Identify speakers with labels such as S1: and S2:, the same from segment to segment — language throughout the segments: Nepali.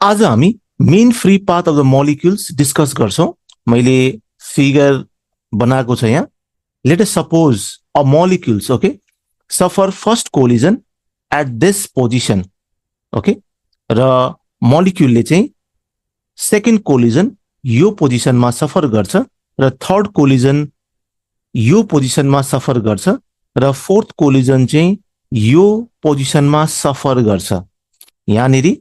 S1: आज हामी mean free path of the molecules discuss गर्छौं। मैले फिगर बनाएको छ यहाँ। Let us suppose a molecules okay suffer first collision at this position okay र मोलिक्युलले चाहिँ सेकेन्ड कोलिजन यो पोजिसनमा सफर गर्छ र थर्ड कोलिजन यो पोजिसनमा सफर गर्छ र फोर्थ कोलिजन चाहिँ यो पोजिसनमा सफर गर्छ। यहाँनिर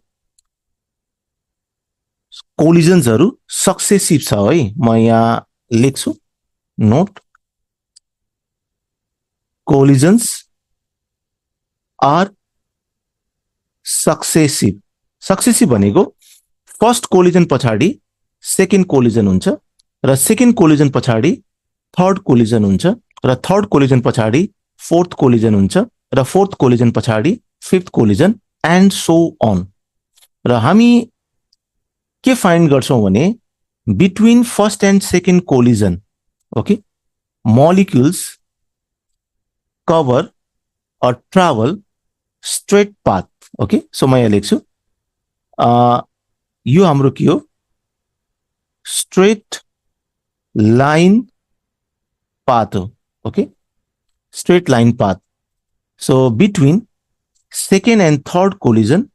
S1: कोलिजन्सहरू सक्सेसिभ छ है। म यहाँ लेख्छु note collisions are successive. Successive भनेको फर्स्ट कोलिजन पछाडि सेकेन्ड कोलिजन हुन्छ र सेकेन्ड कोलिजन पछाडि थर्ड कोलिजन हुन्छ र थर्ड कोलिजन पछाडि फोर्थ कोलिजन हुन्छ र फोर्थ कोलिजन पछाडि fifth collision and so on. र हामी के फाइन्ड गर्छौं भने between first and second collision okay molecules cover or travel straight path okay so म यहाँ लेख्छु यो हाम्रो के हो straight line path हो okay straight line path so between second and third collision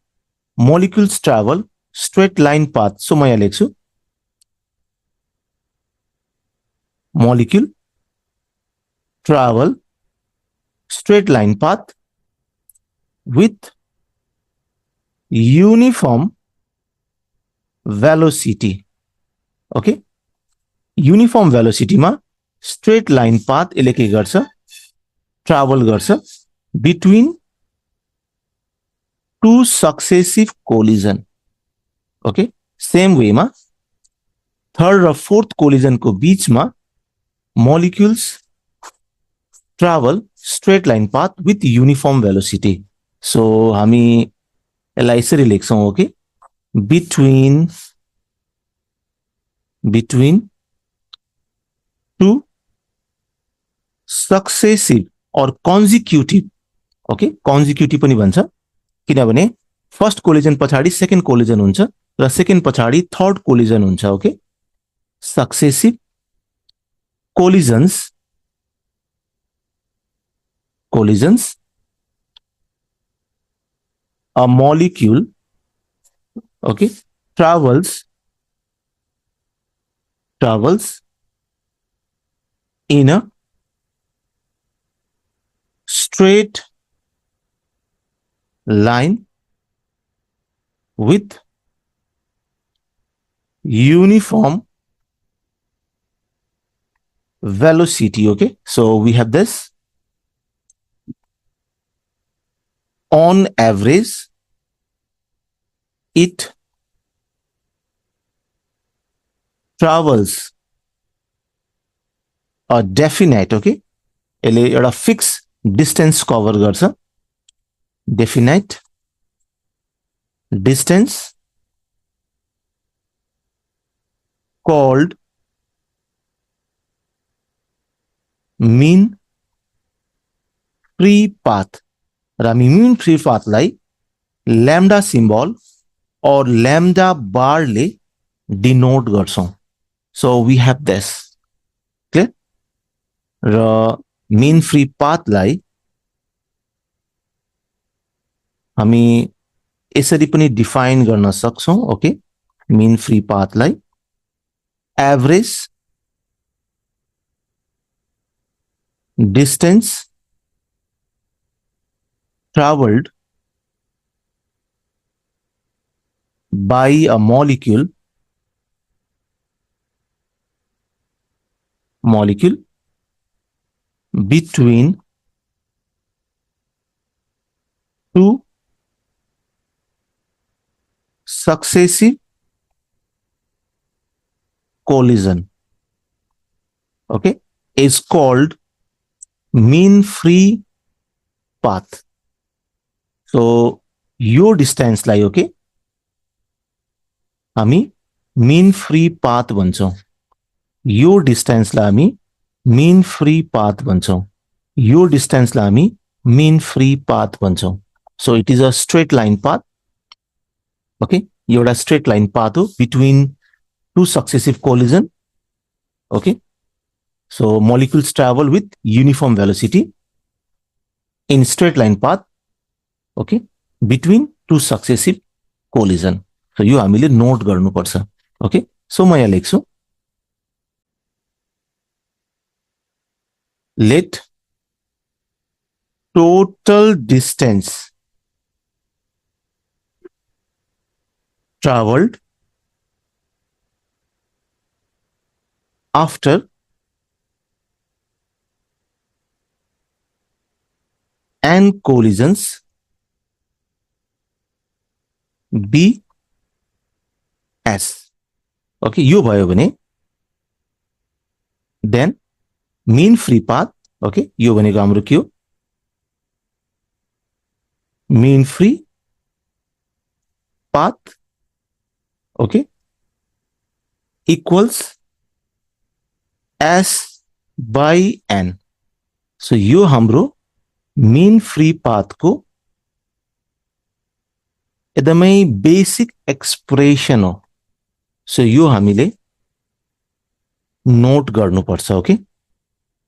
S1: molecules travel straight line path so म यहाँ लेख्छु molecule travel straight line path with uniform velocity okay uniform velocity मा straight line path यसले के गर्छ travel गर्छ between two successive collision okay same way मा third र fourth collision को बीचमा molecules travel straight line path with uniform velocity so हामी यसलाई यसरी लेख्छौं okay between two successive or consecutive okay consecutive पनि भन्छ किनभने फर्स्ट कोलिजन पछाडि सेकेन्ड कोलिजन हुन्छ र सेकेन्ड पछाडि थर्ड कोलिजन हुन्छ okay successive collisions a molecule okay travels in a straight line with uniform velocity okay so we have this on average it travels a definite okay यसले एउटा फिक्स डिस्टेन्स कभर गर्छ definite distance called mean free path र हामी mean free path लाई lambda symbol or lambda bar ले denote गर्छौं so we have this clear र mean free path लाई हामी यसरी पनि डिफाइन गर्न सक्छौं ओके mean free path लाई average distance traveled by a molecule between two successive collision okay is called mean free path so यो डिस्टेन्स लाई ओके हामी mean free path भन्छौं यो डिस्टेन्स लाई हामी mean free path भन्छौं यो डिस्टेन्स लाई हामी mean free path भन्छौं so it is a straight line path okay एउटा स्ट्रेट लाइन पाथ हो between two successive collision. Okay, so molecules travel with uniform velocity in straight line path. Okay, between two successive collision. So यो हामीले नोट गर्नुपर्छ. ओके, सो म यहाँ लेख्छु, let total distance traveled after n collisions be s. Okay, यो भयो भने then mean free path. Okay, यो भनेको हाम्रो के हो, mean free path. Okay, equals s by n. So यो हाम्रो मीन फ्री पाथ को एकदमै बेसिक एक्सप्रेसन हो. सो यो हामीले नोट गर्नुपर्छ. Okay,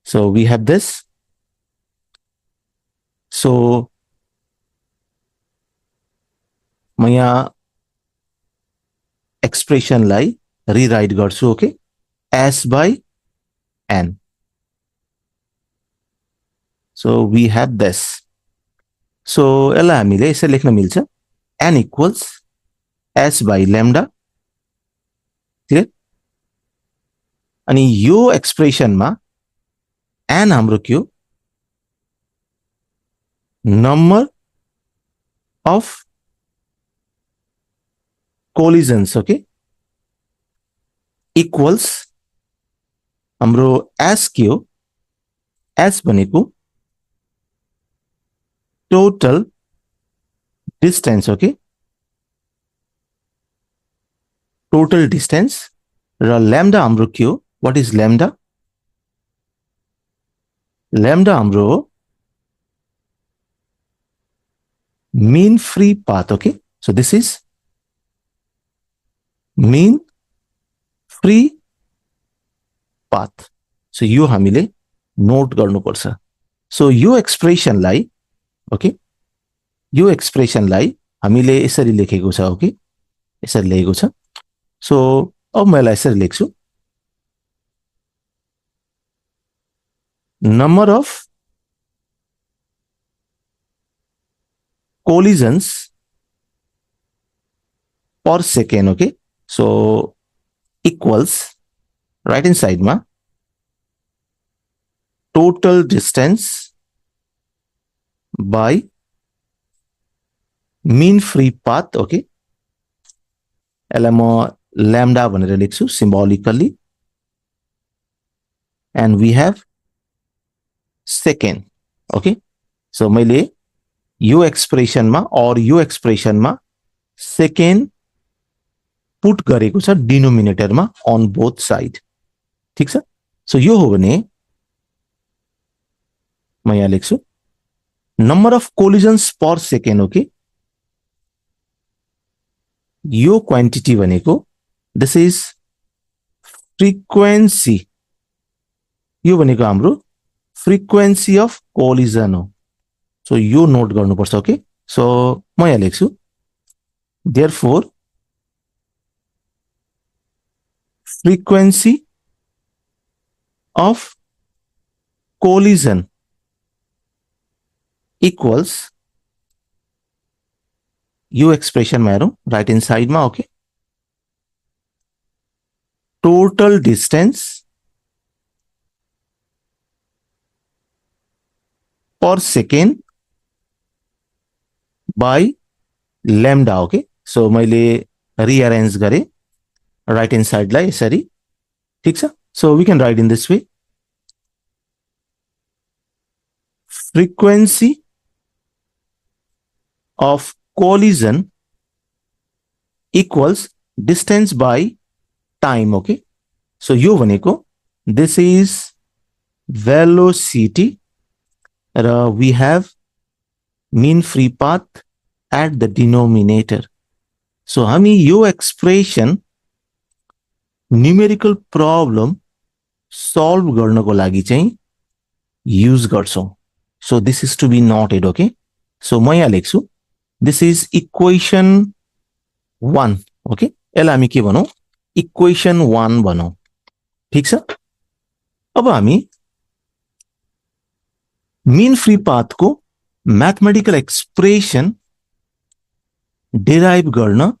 S1: so we have this. So म यहाँ एक्सप्रेसनलाई रिराइट गर्छु. Okay, s by n. So we have this. So यसलाई हामीले यसरी लेख्न मिल्छ, n equals s by lambda. Clear? अनि यो एक्सप्रेसनमा n हाम्रो के हो, number of collisions. Okay, equals हाम्रो s के हो, s भनेको total distance. Okay, total distance र लैम्डा हाम्रो के हो, व्हाट इज लैम्डा, लैम्डा हाम्रो mean free path. Okay, so this is mean free path. So यो हामीले नोट गर्नुपर्छ. सो यो एक्सप्रेसनलाई, ओके, यो एक्सप्रेसनलाई हामीले यसरी लेखेको छ. ओके, यसरी लेखेको छ. सो अब म यसलाई यसरी लेख्छु, number of collisions per second. Okay, so equals right hand side में total distance by mean free path. Okay, यसलाई म लैम्डा भनेर लेख्छु symbolically. And we have second. Okay, so मैले यो एक्सप्रेसन में और यो एक्सप्रेसन में सेकेंड पुट गरेको छ डिनोमिनेटर में ऑन बोथ साइड. ठीक छ? सो यो हो भने म यहाँ लेख्छु number of collisions per second. Okay, यो क्वांटिटी भनेको दिस इज फ्रीक्वेंसी. यो भनेको हाम्रो फ्रीक्वेंसी अफ कोलिजन हो. सो यो नोट गर्नुपर्छ. ओके, सो म यहाँ लेख्छु therefore frequency of collision equals, यो एक्सप्रेशन में हेरौं राइट हैंड साइड में. Okay, total distance per second by lambda. Okay, so मैले रीअरेंज गरे राइट हैंड साइड लाई यसरी. ठीक छ? So we can write in this way, frequency of collision equals distance by time. Okay, so यो भनेको this is velocity र we have mean free path at the denominator. So हामी यो एक्सप्रेसन न्यूमेरिकल प्रब्लम सल्भ गर्नको लागि चाहिँ युज गर्छौं. So this is to be noted. Okay, so म यहाँ लेख्छु दिस इज इक्वेसन 1. ओके, यसलाई हामी के भनौं, इक्वेसन 1 भनौं. ठीक छ. अब हामी मीन फ्री पाथको म्याथमेटिकल एक्सप्रेसन डेराइभ गर्न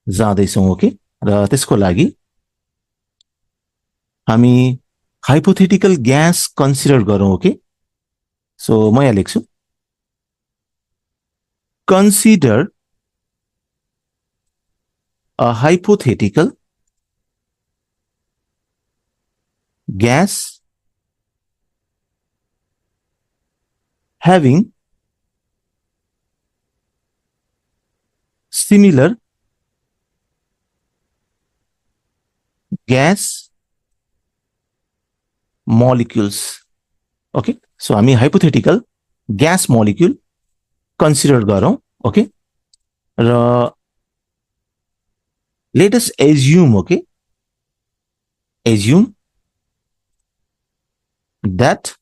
S1: जाँदैछौं. ओके, र त्यसको लागि हामी हाइपोथेटिकल ग्यास कन्सिडर गरौं. ओके, सो म यहाँ लेख्छु consider a hypothetical gas having similar gas molecules. Okay, so हामी hypothetical gas molecule consider गरौं. Okay, र let us assume, okay, assume that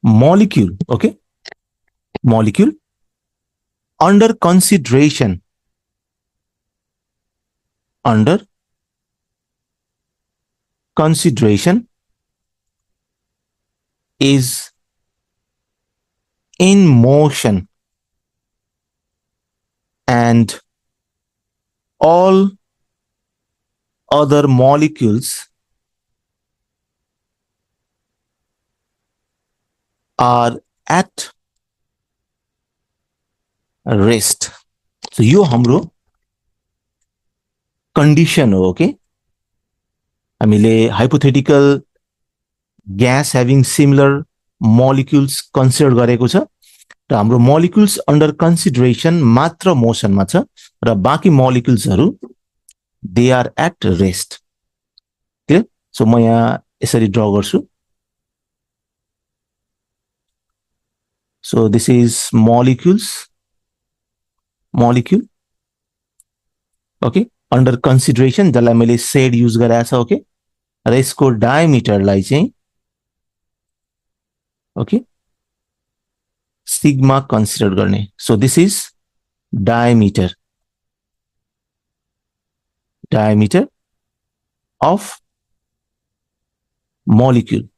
S1: molecule, okay, molecule under consideration is in motion and all other molecules are at rest. So यो हाम्रो condition हो. Okay, हामीले hypothetical gas having similar molecules consider गरेको छ र हाम्रो molecules under consideration मात्र मोसनमा छ र बाँकी moleculesहरू they are at rest. Clear? So म यहाँ यसरी ड्रा गर्छु. So this is molecule okay under consideration जसलाई मैले सेड युज गराएको छ. ओके, र यसको डायमिटरलाई चाहिँ ओके सिग्मा कन्सिडर गर्ने. So this is diameter of molecule.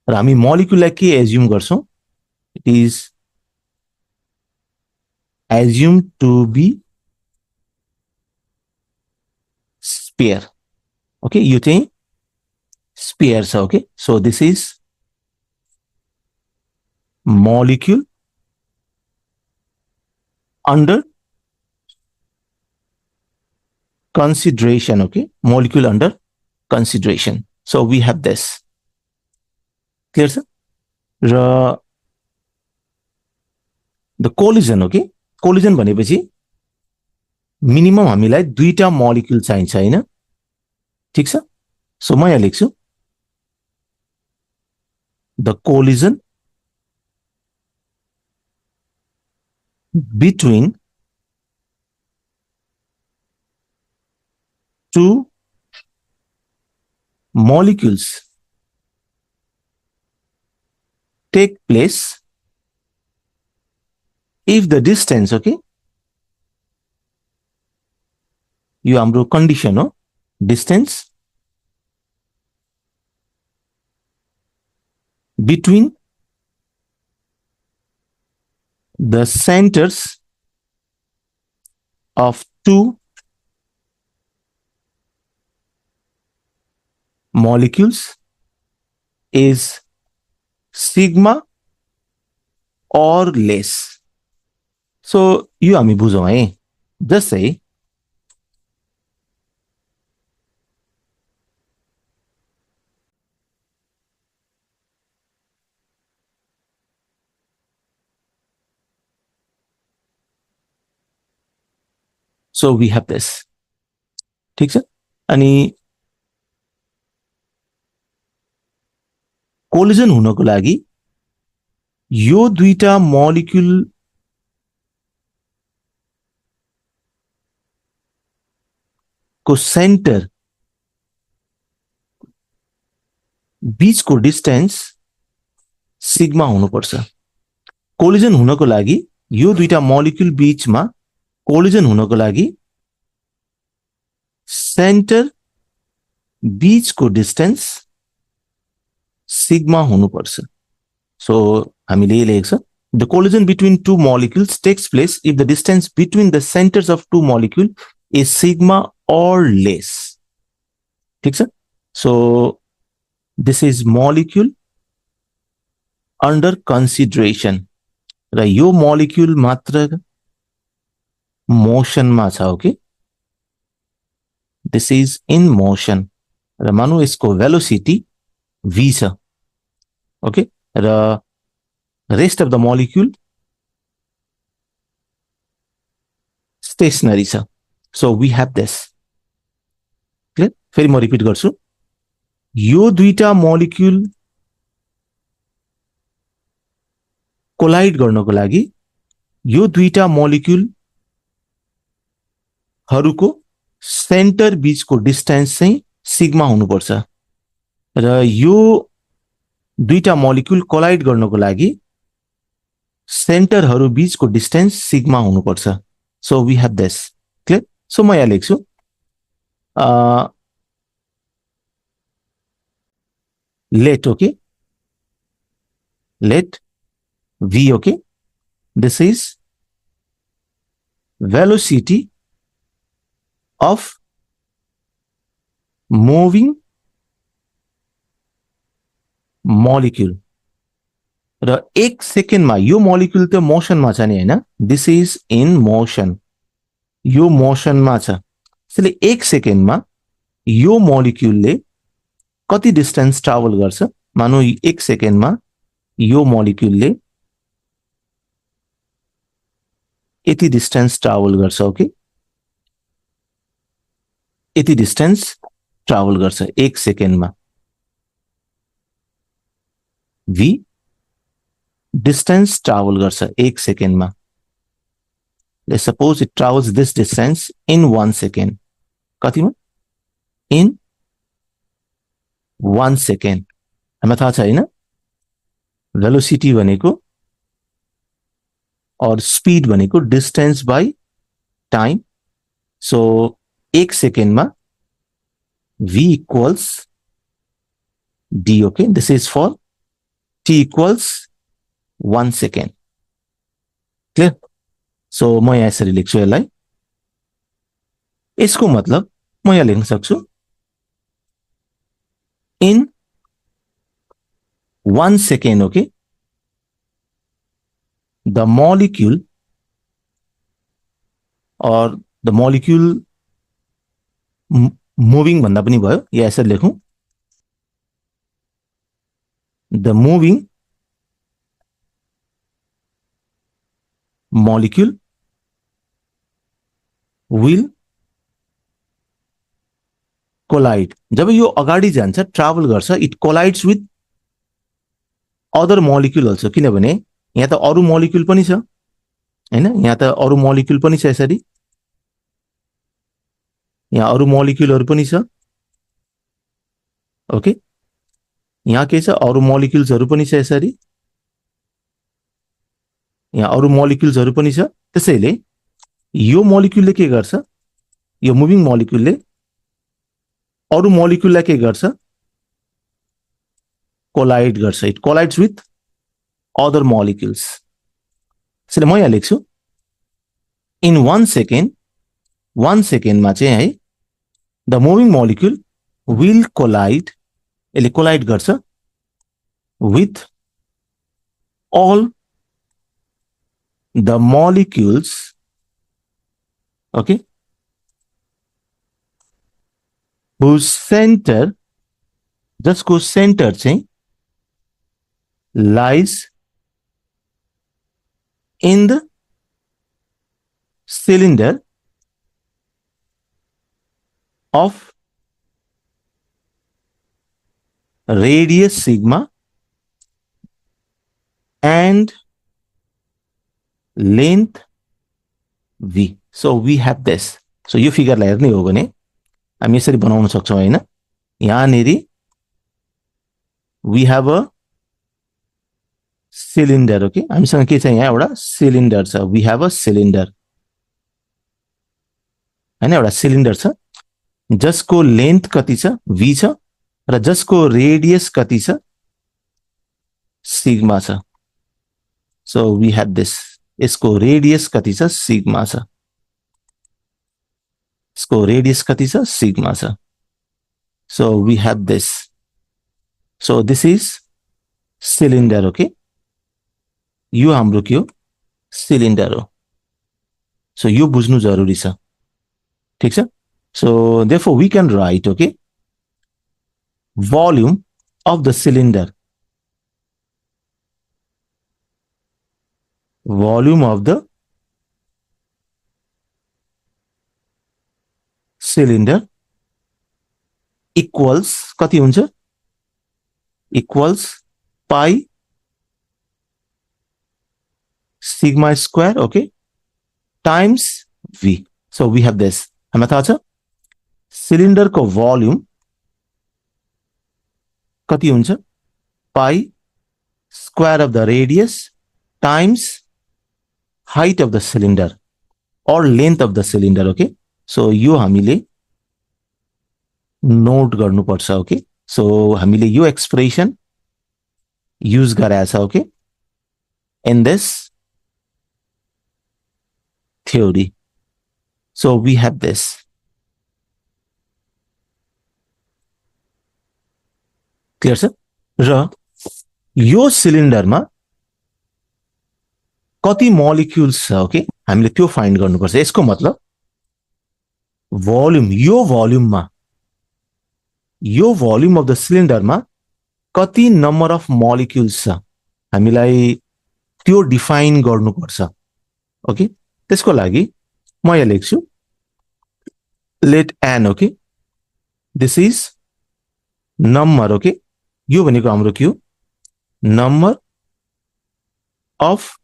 S1: र हामी मोलिक्युललाई के एज्युम गर्छौं, it is assumed to be sphere. Okay, you think spheres. Okay, so this is molecule under consideration. Okay, molecule under consideration. So we have this. Clear, sir? The collision. Okay, collision भनेपछि मिनिमम हामीलाई दुईटा मोलिक्युल चाहिन्छ हैन. ठीक छ. सो म यहाँ लेख्छु the collision between two molecules take place if the distance, okay, यो हाम्रो कन्डिसन हो, distance between the centers of two molecules is sigma or less. So यो हामी बुझौं है. Just say so we have this. ठीक छ. अनि कोलिजन हुनको लागि यो दुईटा मोलिक्युल को सेन्टर बीचको डिस्टेन्स सिग्मा हुनुपर्छ। कोलिजन हुनको लागि यो दुईटा मोलिक्युल बीचमा कोलिजन हुनको लागि सेन्टर बीचको डिस्टेन्स सिग्मा हुनुपर्छ। सो हामीले लेख्छ the collision between two molecules takes place if the distance between the centers of two molecules is sigma or less. ठीक छ? So this is molecule under consideration. र यो molecule मात्र motion मा छ, okay? This is in motion. र मानौ यसको velocity v छ, ओके? र rest of the molecule stationary छ. So we have this. Clear? फेरि म रिपिट गर्छु, यो दुईटा मोलिक्युल कोलाइड गर्नको लागि यो दुईटा मोलिक्युल हरुको सेन्टर बीचको डिस्टेन्स चाहिँ सिग्मा हुनुपर्छ र यो दुईटा मोलिक्युल कोलाइड गर्नको लागि सेन्टरहरु बीचको डिस्टेन्स सिग्मा हुनुपर्छ। So we have this. Clear? So म यहाँ लेख्छु let, okay, let v, okay, this is velocity of moving molecule र एक सेकेन्डमा यो मोलिक्युल त मोसनमा छ नि हैन, दिस इज इन मोसन, यो मोसनमा छ। त्यसैले एक सेकेन्डमा यो मोलिक्युलले कति डिस्टेन्स ट्राभल गर्छ? मानौ एक सेकेन्डमा यो मोलिक्युलले यति डिस्टेन्स ट्राभल गर्छ, ओके? यति डिस्टेन्स ट्राभल गर्छ एक सेकेन्डमा। v डिस्टेन्स ट्राभल गर्छ एक सेकेन्डमा। Let's suppose it travels this distance in 1 second. कतिमा? In 1 second. हामीलाई थाहा छ हैन, भेलोसिटी भनेको और स्पीड भनेको डिस्टेन्स बाइ टाइम। सो एक सेकेन्डमा v equals d, okay? This is for t equals 1 second. Clear? So म यहाँ यसरी लेख्छु यसलाई। यसको मतलब म यहाँ लेख्न सक्छु in 1 second, okay, the molecule और द मोलिक्युल मुभिङ भन्दा पनि भयो, या यसरी लेखौं the moving molecule will collide. जब यो अगाडि जान्छ, ट्राभल गर्छ, it collides with other molecule also. किनभने यहाँ त अरु मोलिक्युल पनि छ हैन, यहाँ त अरु मोलिक्युल पनि छ, यसरी यहाँ अरु मोलिक्युलहरु पनि छ, ओके? यहाँ के छ? अरु मोलिक्युल्सहरु पनि छ, यसरी यहाँ अरु मोलिक्युल्सहरु पनि छ। त्यसैले यो मोलिक्युलले के गर्छ? यो मुभिङ मोलिक्युलले अरु मोलिक्युललाई के गर्छ? कोलाइड गर्छ। It collides with other molecules. त्यसैले म यहाँ लेख्छु इन 1 सेकेन्ड, 1 सेकेन्डमा चाहिँ है the moving molecule will collide, यसले कोलाइड गर्छ with all the molecules, okay, whose center, जसको सेन्टर चाहिँ lies in the cylinder of radius sigma and length v. So we have this. So यो फिगरलाई हेर्ने हो भने हामी यसरी बनाउन सक्छौँ हैन यहाँनेरि we have a cylinder okay हामीसँग के छ यहाँ एउटा सिलिन्डर छ we have a cylinder हैन एउटा सिलिन्डर छ जसको लेन्थ कति छ v छ र जसको रेडियस कति छ सिग्मा छ so we have this यसको रेडियस कति छ सिग्मा छ यसको रेडियस कति छ सिग्मा छ so we have this so this is cylinder okay यो हाम्रो के हो सिलिन्डर हो so यो बुझ्नु जरुरी छ ठीक छ so therefore we can write okay volume of the cylinder volume of the cylinder equals कति हुन्छ equals pi sigma square okay times v so we have this हामीलाई थाहा छ सिलिन्डर को भोल्युम कति हुन्छ pi square of the radius times height of the cylinder or length of the cylinder okay so यो हामीले नोट गर्नुपर्छ okay so हामीले यो एक्सप्रेसन युज गरेछ okay in this theory so we have this clear sir र यो सिलिन्डरमा कति मोलिक्युल्स छ ओके हामीले त्यो फाइन्ड गर्नुपर्छ यसको मतलब भोल्युम यो भोल्युम अफ द सिलिन्डरमा कति नम्बर अफ मोलिक्युल्स छ हामीलाई त्यो डिफाइन गर्नुपर्छ ओके त्यसको लागि म यहाँ लेख्छु let n okay this is number okay यो भनेको हाम्रो के हो number of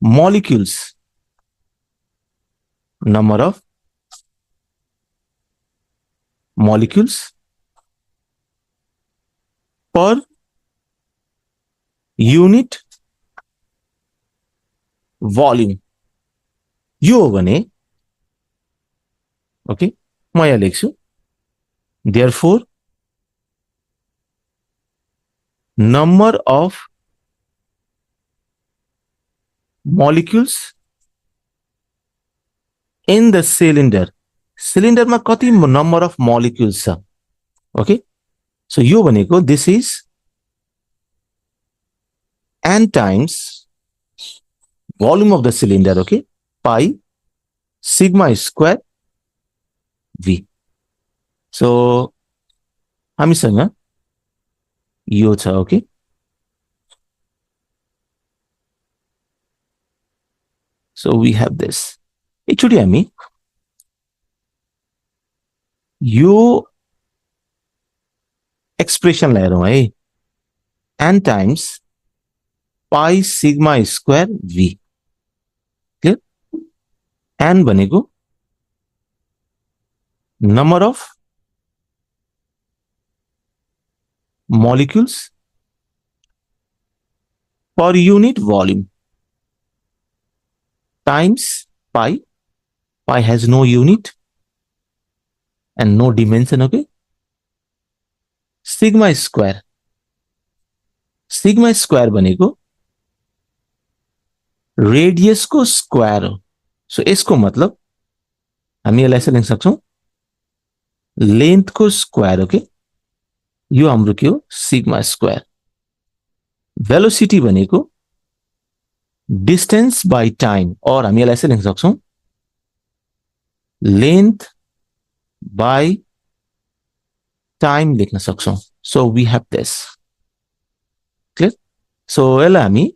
S1: molecules number of molecules per unit volume यो भने ओके म यहाँ लेख्छु therefore number of molecules in the cylinder cylinder मा कति नम्बर अफ मोलिक्युल्स छ ओके सो यो भनेको this is n times volume of the cylinder okay pi sigma square v so हामीसँग यो छ okay so we have this एकचोटी हामी यो एक्सप्रेसन ल्याएर है n times pi sigma square v clear n भनेको number of molecules per unit volume times pi has no unit and no dimension okay sigma square भनेको रेडियस को स्क्वायर हो सो यसको मतलब हामी यसलाई यसरी लेख्न सक्छौं लेन्थ को स्क्वायर ओके यो हाम्रो के हो सिग्मा स्क्वायर वेलोसिटी भनेको डिस्टेंस बाय टाइम और हामी यसलाई यसरी लेख्न सक्छौं लेन्थ बाय टाइम लेख्न सक्छौं so we have this clear so यसलाई हामी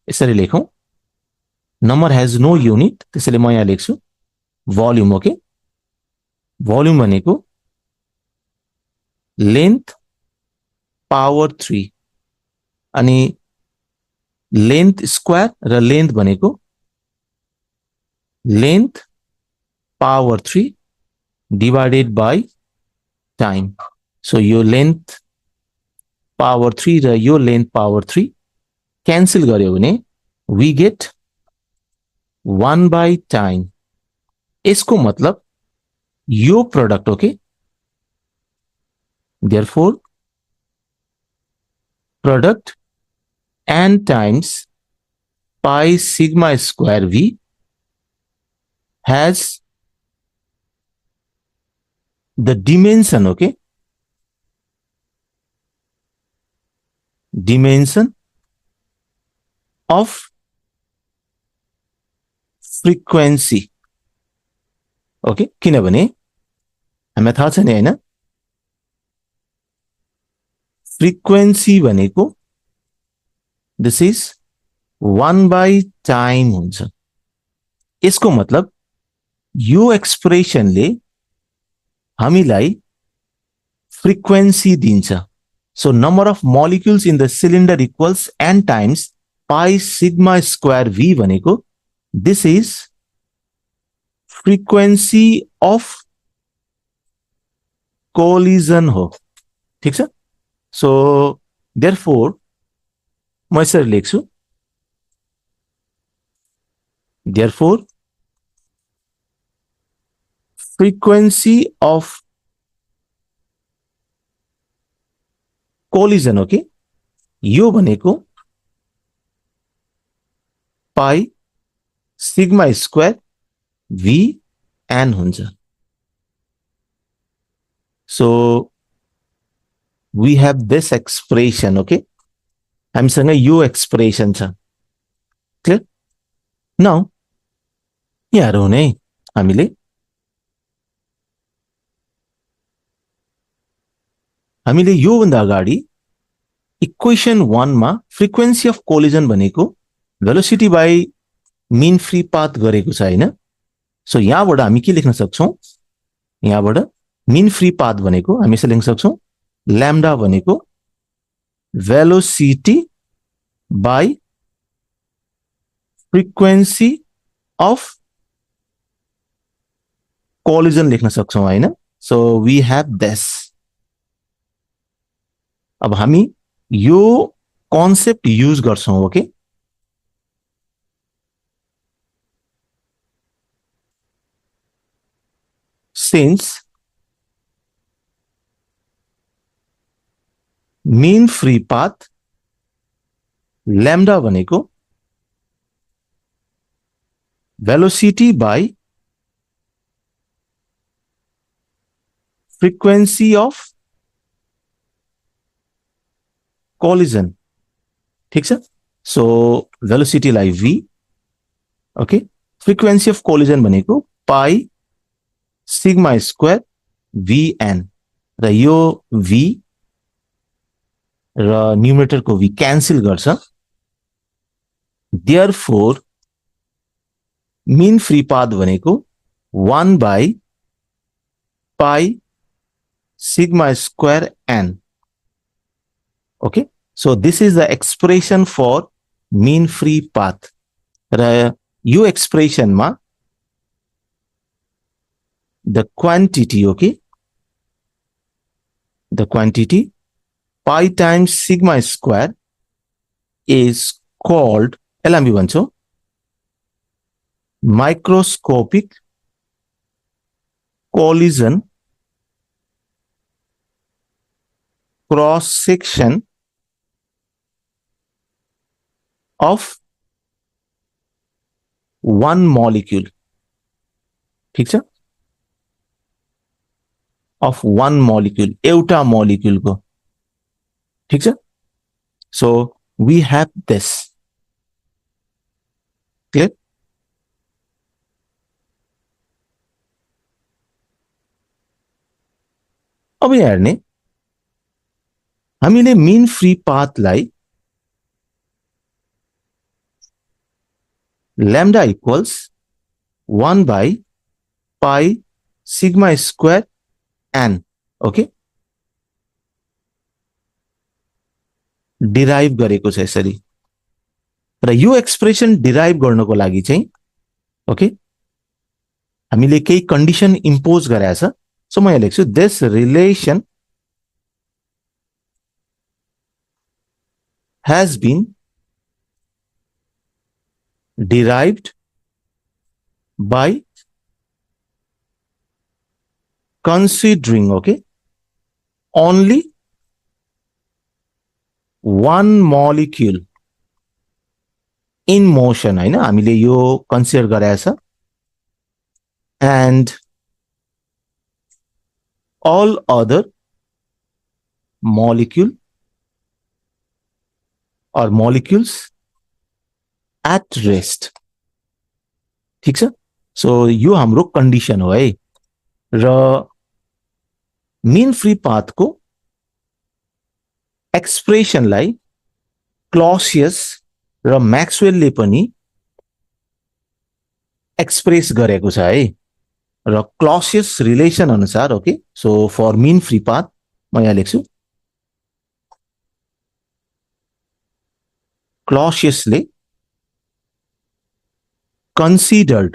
S1: यसरी लेखौं नम्बर हैज नो युनिट त्यसैले म यहाँ लेख्छु भोल्युम ओके भोल्युम भनेको लेन्थ पावर 3 अनि लेन्थ स्क्वायर र लेन्थ भनेको length power 3 divided by time. So your length power 3 र your length power 3 cancel गर्यो भने we get 1 by time. यसको मतलब यो product, okay? Therefore, product n times pi sigma square v has the dimension, okay? Dimension of frequency. Okay? किनभने हामीलाई थाहा छ नि हैन frequency भनेको this is 1 by time हुन्छ. यसको मतलब यो एक्सप्रेसनले हामीलाई frequency दिन्छ. So number of molecules in the cylinder equals n times pi sigma square v भनेको this is frequency of collision हो. ठीक छ? So therefore म यसरी लेख्छु. Therefore frequency of collision, okay? यो भनेको pi sigma square v n हुन्छ. So we have this expression, okay? हामीसँग यो एक्सप्रेसन छ. क्लियर? नाउ यहाँ हेरौँ है हामीले योभन्दा अगाडि इक्वेसन 1 मा फ्रिक्वेन्सी अफ कोलिजन भनेको velocity by mean free path गरेको छ हैन. सो यहाँबाट हामी के लेख्न सक्छौं? यहाँबाट मीन फ्री पाथ भनेको हामी यसरी लेख्न सक्छौं लैम्डा भनेको velocity by frequency of collision लेख्न सक्छौं हैन. So we have this. अब हामी यो कन्सेप्ट युज गर्छौं. ओके सिन्स मीन फ्री पाथ लैम्डा भनेको velocity by frequency of collision. ठीक छ? सो वेलोसिटी लाई v, okay, frequency of collision भनेको पाई सिग्मा स्क्वायर vn र यो v र न्यूमरेटर को v क्यान्सल गर्छ. देयरफोर मीन फ्री पाथ भनेको 1 by pi sigma square n. Okay, so this is the expression for mean free path. र यो expression मा the quantity, okay, the quantity pi times sigma square is called Alamy भन्छौ microscopic collision cross section of one molecule. ठीक छ? of one molecule, एउटा molecule को. ठीक छ? So we have this. Clear? अब यहाँ हेर्ने हामीले मीन फ्री पाथलाई lambda equals 1 by pi sigma square n, okay, derive गरेको छ यसरी. र यो एक्सप्रेसन डिराइभ गर्नको लागि चाहिँ ओके हामीले केही कन्डिसन इम्पोज गरेछ सो म यहाँ लेख्छु this relation has been derived by considering only one molecule in motion हैन हामीले यो कन्सिडर गरेछ and all other molecule or molecules at rest ठीक छ सो यो हाम्रो कन्डिसन हो है र मीन फ्री पाथको एक्सप्रेसनलाई क्लॉसियस र मैक्सवेलले पनि एक्सप्रेस गरेको छ है र क्लॉसियस रिलेसन अनुसार so for mean free path म यहाँ लेख्छु क्लॉसियसले considered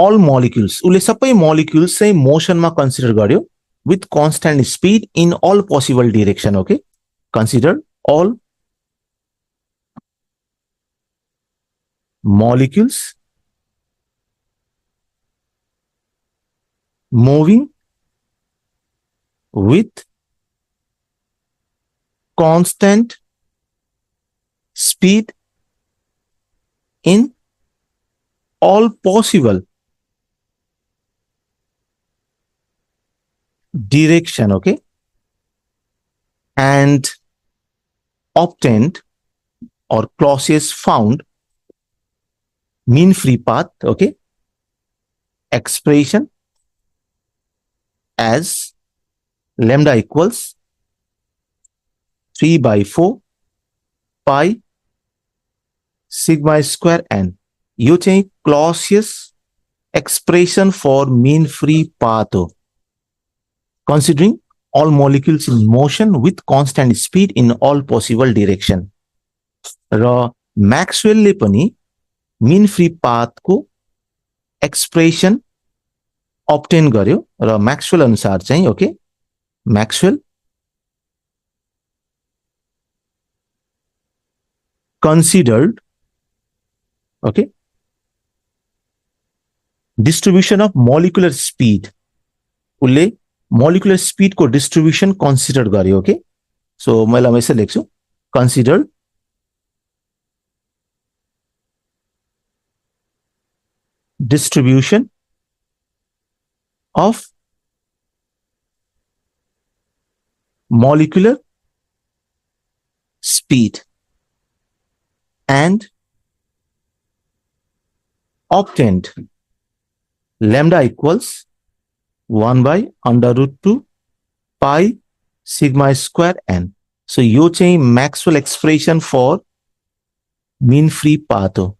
S1: all molecules उसले सबै molecules चाहिँ मोसनमा कन्सिडर गर्यो with constant speed in all possible direction consider all molecules moving with constant speed in all possible direction and obtained or Clausius found mean free path expression as lambda equals 3/4 pi sigma square n यो चाहिँ Clausius expression for mean free path हो considering all molecules in motion with constant speed in all possible direction र म्याक्सवेलले पनि mean free path को expression obtain गर्यो र म्याक्सवेल अनुसार चाहिँ Maxwell considered distribution of molecular speed उसले molecular speed को distribution consider गर्यो so मैले यसै लेख्छु considered distribution of molecular speed and obtained lambda equals 1/√2 pi sigma square n. So यो चाहिँ Maxwell expression for mean free path हो